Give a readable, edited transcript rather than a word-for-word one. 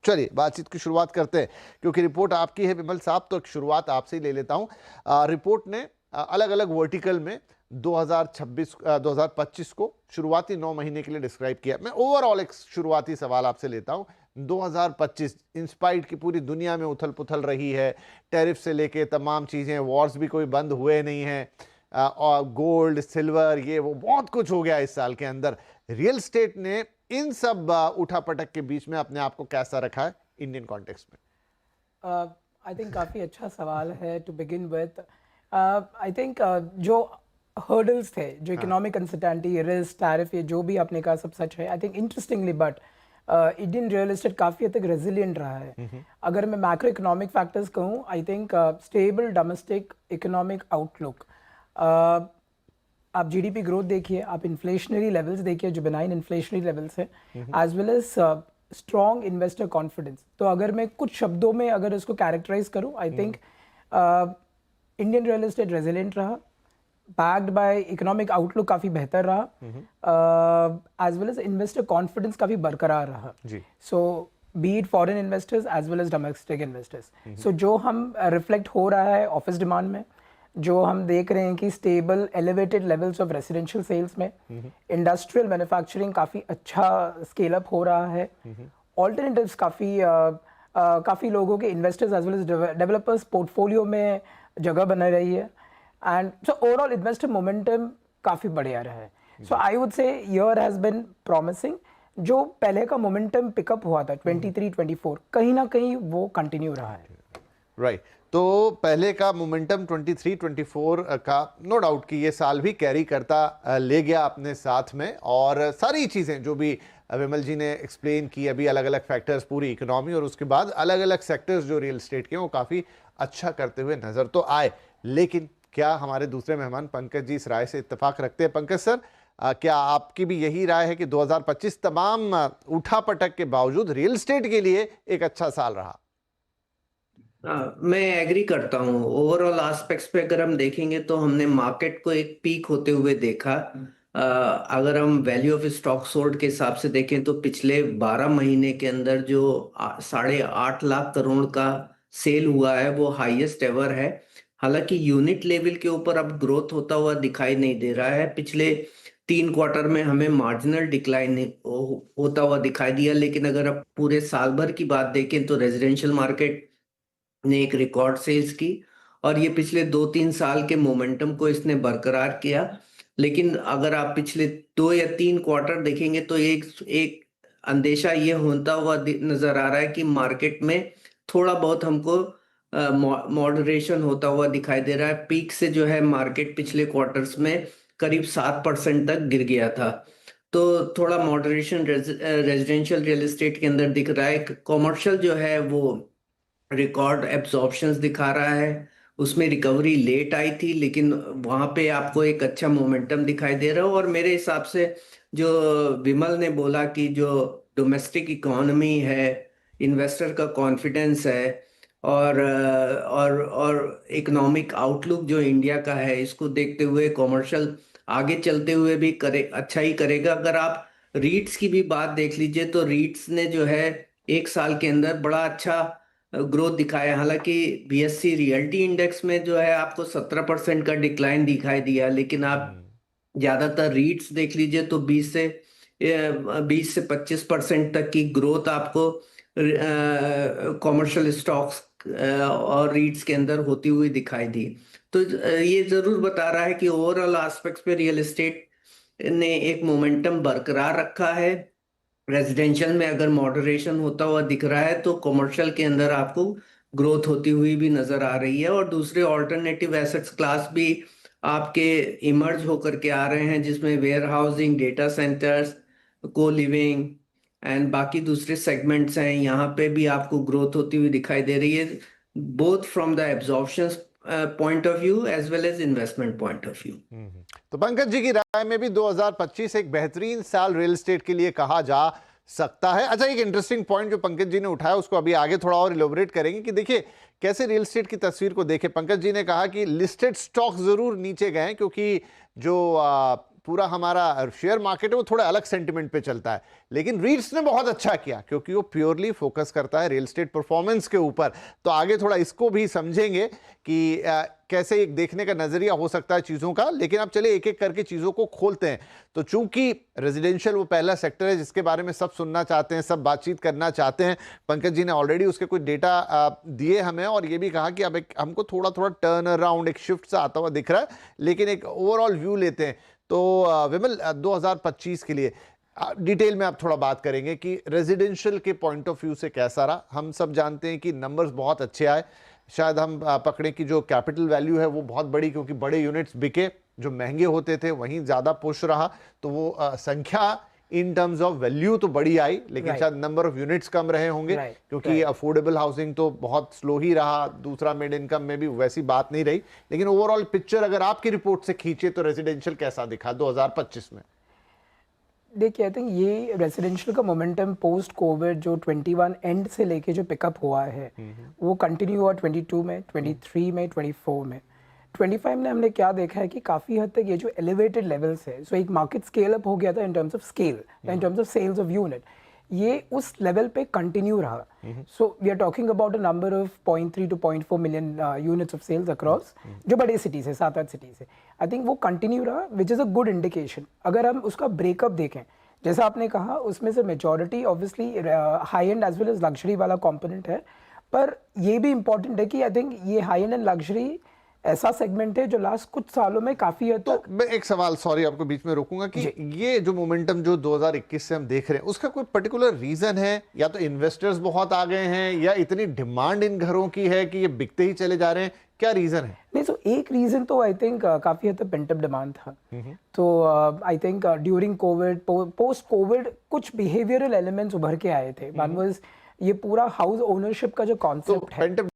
चलिए बातचीत की शुरुआत करते हैं, क्योंकि रिपोर्ट आपकी है विमल साहब, तो शुरुआत आपसे ही ले लेता हूं। रिपोर्ट ने अलग अलग वर्टिकल में 2026 2025 को शुरुआती 9 महीने के लिए डिस्क्राइब किया। मैं ओवरऑल एक शुरुआती सवाल आपसे लेता हूं। 2025 इंस्पाइट की पूरी दुनिया में उथल पुथल रही है, टैरिफ से लेके तमाम चीज़ें, वॉर्स भी कोई बंद हुए नहीं हैं, और गोल्ड सिल्वर ये वो बहुत कुछ हो गया इस साल के अंदर। रियल स्टेट ने इन सब उठापटक के बीच में अपने आप को कैसा रखा है इंडियन कॉन्टेक्स्ट में? आई थिंक काफ़ी अच्छा सवाल है to begin with. I think जो हर्डल्स थे, जो इकोनॉमिक अनसर्टेनिटी, रिस्क, टैरिफ, ये जो भी आपने कहा सब सच है। I think interestingly but Indian real estate काफ़ी हद तक रेजिलियंट रहा है। अगर मैं मैक्रो इकोनॉमिक फैक्टर्स कहूँ, I think stable domestic economic outlook, आप जीडीपी ग्रोथ देखिए, आप इन्फ्लेशनरी लेवल्स देखिए जो बेनाइन इन्फ्लेशनरी लेवल्स है, as well as strong investor confidence. तो अगर मैं कुछ शब्दों में अगर इसको कैरेक्टराइज करूं, I think Indian real estate resilient रहा, बैक्ड बाय इकोनॉमिक आउटलुक काफ़ी बेहतर रहा, as well as investor confidence काफ़ी बरकरार रहा। So be it foreign investors as well as domestic investors. So जो हम रिफ्लेक्ट हो रहा है ऑफिस डिमांड में, जो हम देख रहे हैं कि stable elevated levels of residential sales में, इंडस्ट्रियल मैन्युफैक्चरिंग काफ़ी अच्छा स्केल अप हो रहा है, ऑल्टरनेटिव्स काफ़ी लोगों के investors as well as developers portfolio में जगह बना रही है, and so overall investor momentum काफ़ी बढ़िया रहा है। So I would say year has been promising. जो पहले का मोमेंटम पिकअप हुआ था 23-24, कहीं ना कहीं वो कंटिन्यू रहा है। राइट तो पहले का मोमेंटम 23-24 का नो डाउट कि ये साल भी कैरी करता ले गया अपने साथ में, और सारी चीज़ें जो भी विमल जी ने एक्सप्लेन की अभी, अलग अलग फैक्टर्स, पूरी इकोनॉमी, और उसके बाद अलग अलग सेक्टर्स जो रियल एस्टेट के वो काफ़ी अच्छा करते हुए नज़र तो आए। लेकिन क्या हमारे दूसरे मेहमान पंकज जी इस राय से इत्तेफाक रखते हैं? पंकज सर, क्या आपकी भी यही राय है कि 2025 तमाम उठापटक के बावजूद रियल एस्टेट के लिए एक अच्छा साल रहा? मैं एग्री करता हूँ। ओवरऑल एस्पेक्ट्स पे अगर हम देखेंगे तो हमने मार्केट को एक पीक होते हुए देखा। अगर हम वैल्यू ऑफ स्टॉक सोल्ड के हिसाब से देखें तो पिछले 12 महीने के अंदर जो 8.5 लाख करोड़ का सेल हुआ है वो हाईएस्ट एवर है। हालांकि यूनिट लेवल के ऊपर अब ग्रोथ होता हुआ दिखाई नहीं दे रहा है। पिछले 3 क्वार्टर में हमें मार्जिनल डिक्लाइन होता हुआ दिखाई दिया, लेकिन अगर अब पूरे साल भर की बात देखें तो रेजिडेंशियल मार्केट ने एक रिकॉर्ड सेल्स की, और ये पिछले 2-3 साल के मोमेंटम को इसने बरकरार किया। लेकिन अगर आप पिछले 2 या 3 क्वार्टर देखेंगे तो एक अंदेशा ये होता हुआ नजर आ रहा है कि मार्केट में थोड़ा बहुत हमको मॉडरेशन होता हुआ दिखाई दे रहा है। पीक से जो है मार्केट पिछले क्वार्टर्स में करीब 7% तक गिर गया था, तो थोड़ा मॉडरेशन रेजिडेंशियल रियल एस्टेट के अंदर दिख रहा है। कॉमर्शियल जो है वो रिकॉर्ड एब्जॉर्प्शंस दिखा रहा है, उसमें रिकवरी लेट आई थी, लेकिन वहां पे आपको एक अच्छा मोमेंटम दिखाई दे रहा है। और मेरे हिसाब से जो विमल ने बोला कि जो डोमेस्टिक इकोनॉमी है, इन्वेस्टर का कॉन्फिडेंस है, और इकोनॉमिक आउटलुक जो इंडिया का है, इसको देखते हुए कॉमर्शियल आगे चलते हुए भी करे अच्छा ही करेगा। अगर आप रीट्स की भी बात देख लीजिए तो रीट्स ने जो है एक साल के अंदर बड़ा अच्छा ग्रोथ दिखाया। हालांकि बीएससी रियल्टी इंडेक्स में जो है आपको 17% का डिक्लाइन दिखाई दिया, लेकिन आप ज्यादातर रीट्स देख लीजिए तो 20 से 25% तक की ग्रोथ आपको कॉमर्शियल स्टॉक्स और रीट्स के अंदर होती हुई दिखाई दी। तो ये जरूर बता रहा है कि ओवरऑल एस्पेक्ट्स पे रियल एस्टेट ने एक मोमेंटम बरकरार रखा है। रेजिडेंशियल में अगर मॉडरेशन होता हुआ दिख रहा है तो कमर्शियल के अंदर आपको ग्रोथ होती हुई भी नजर आ रही है, और दूसरे ऑल्टरनेटिव एसेट्स क्लास भी आपके इमर्ज होकर के आ रहे हैं, जिसमें वेयर हाउसिंग, डेटा सेंटर्स, को लिविंग एंड बाकी दूसरे सेगमेंट्स हैं। यहाँ पे भी आपको ग्रोथ होती हुई दिखाई दे रही है, both from the absorption point of view as well as investment point of view. तो पंकज जी की राय में भी 2025 एक बेहतरीन साल रियल एस्टेट के लिए कहा जा सकता है। अच्छा, एक इंटरेस्टिंग पॉइंट जो पंकज जी ने उठाया उसको अभी आगे थोड़ा और इलोबरेट करेंगे कि देखिए कैसे रियल एस्टेट की तस्वीर को देखें। पंकज जी ने कहा कि लिस्टेड स्टॉक जरूर नीचे गए क्योंकि जो पूरा हमारा शेयर मार्केट है वो थोड़ा अलग सेंटिमेंट पे चलता है, लेकिन रीट्स ने बहुत अच्छा किया क्योंकि वो प्योरली फोकस करता है रियल एस्टेट परफॉर्मेंस के ऊपर। तो आगे थोड़ा इसको भी समझेंगे कि कैसे एक देखने का नजरिया हो सकता है चीजों का। लेकिन अब चलिए एक एक करके चीजों को खोलते हैं। तो चूंकि रेजिडेंशियल वो पहला सेक्टर है जिसके बारे में सब सुनना चाहते हैं, सब बातचीत करना चाहते हैं। पंकज जी ने ऑलरेडी उसके कुछ डेटा दिए हमें और ये भी कहा कि अब एक हमको थोड़ा थोड़ा टर्न अराउंड, एक शिफ्ट सा आता हुआ दिख रहा है, लेकिन एक ओवरऑल व्यू लेते हैं। तो विमल 2025 के लिए डिटेल में आप थोड़ा बात करेंगे कि रेजिडेंशियल के पॉइंट ऑफ व्यू से कैसा रहा। हम सब जानते हैं कि नंबर्स बहुत अच्छे आए, शायद हम पकड़े कि जो कैपिटल वैल्यू है वो बहुत बड़ी, क्योंकि बड़े यूनिट्स बिके, जो महंगे होते थे वहीं ज़्यादा पुश रहा। तो वो संख्या इन टर्म्स ऑफ वैल्यू तो बड़ी आई, लेकिन शायद नंबर ऑफ यूनिट्स कम रहे होंगे क्योंकि अफोर्डेबल हाउसिंग तो बहुत स्लो ही रहा। दूसरा मिड इनकम में भी वैसी बात नहीं रही। लेकिन ओवरऑल पिक्चर अगर आपकी रिपोर्ट से खींचे तो रेजिडेंशियल कैसा दिखा 2025 में? देखिए, आई थिंक ये रेजिडेंशियल का मोमेंटम पोस्ट कोविड जो 21 एंड से लेके जो पिकअप हुआ है वो कंटिन्यू हुआ 22 में, 23 में, 24 में। 25 में हमने क्या देखा है कि काफ़ी हद तक ये जो एलिवेटेड लेवल्स है, सो एक मार्केट स्केल अप हो गया था in terms of scale, in terms of sales of unit, ये उस लेवल पे कंटिन्यू रहा। So we are talking about a number of 0.3 to 0.4 million units of sales across जो बड़े सिटीज है, 7-8 सिटीज है। आई थिंक वो कंटिन्यू रहा, which is a good indication. अगर हम उसका ब्रेकअप देखें, जैसा आपने कहा, उसमें से majority obviously high end as well as luxury वाला कंपोनेंट है, पर ये भी इंपॉर्टेंट है कि आई थिंक ये हाई एंड एंड लग्जरी ऐसा सेगमेंट है जो लास्ट कुछ सालों में काफी हद तक। मैं एक सवाल, सॉरी आपको बीच में रोकूंगा, कि ये जो मोमेंटम जो 2021 से हम देख रहे हैं उसका कोई पर्टिकुलर रीजन है? या तो इन्वेस्टर्स बहुत आ गए हैं, या इतनी डिमांड इन घरों की है कि ये बिकते ही चले जा रहे हैं? क्या रीजन है? नहीं, तो एक रीजन तो आई थिंक काफी हद तक पेंटअप डिमांड था। तो I think during Covid, post Covid कुछ बिहेवियरल एलिमेंट्स उभर के आए थे। वन वाज ये पूरा हाउस ओनरशिप का जो कॉन्सेप्ट है। पेंटअप